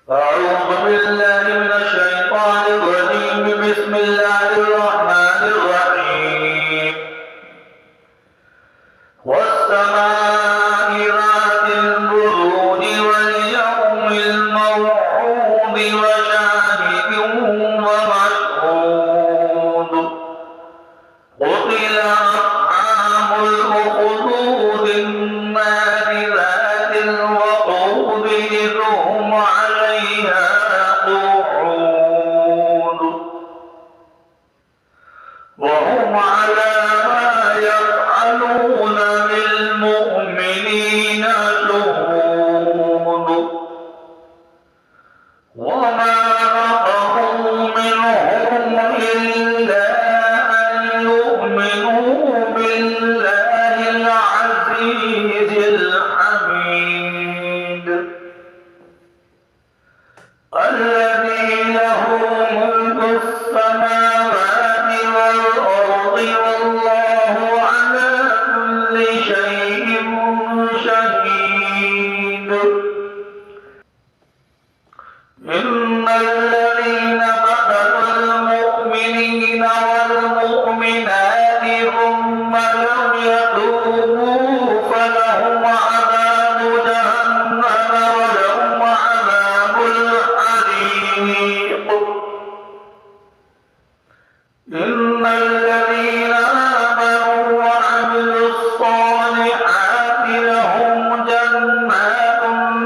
أعوذ بالله من الشيطان الرجيم. بسم الله الرحمن الرحيم. والسماء ذات البروج واليوم الموعود وشاهد ومشهود. قتل أصحاب الأخدود النار ذات الوقود إذ هم عليها قعود وهم على ما يفعلون بالمؤمنين شهود. وما نقموا منهم إلا أن يؤمنوا بالله العزيز الحميد الذي له ملك السماوات والأرض والله على كل شيء شهيد. إن الذين قتلوا المؤمنين والمؤمنات ثم لم يتوبوا فلهم عذاب جهنم ولهم عذاب الحريق. إن الذين آمنوا وعملوا الصالحات لهم جنات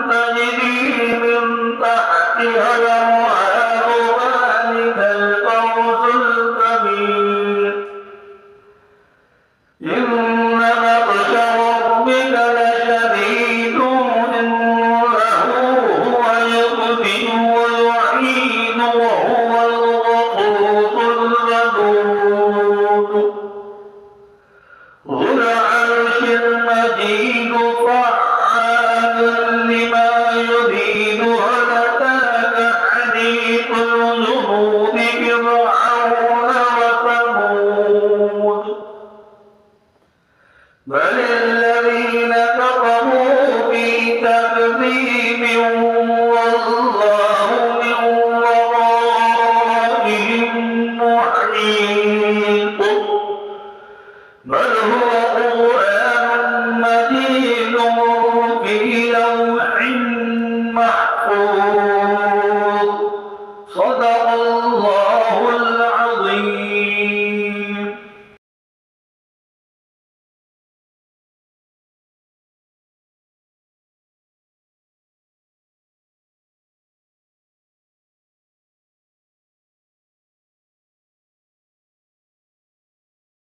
تجري من تحتها الأنهار ذلك الفوز الكبير. إن بطش ربك لشديد إنه هو يبدئ ويعيد وهو الغفور الودود ذو العرش المجيد فعال لما يريد. هل أتاك حديث الجنود فرعون وثمود بل الذين كفروا في تكذيب والله من ورائهم محيط. بل هو قرآن مجيد في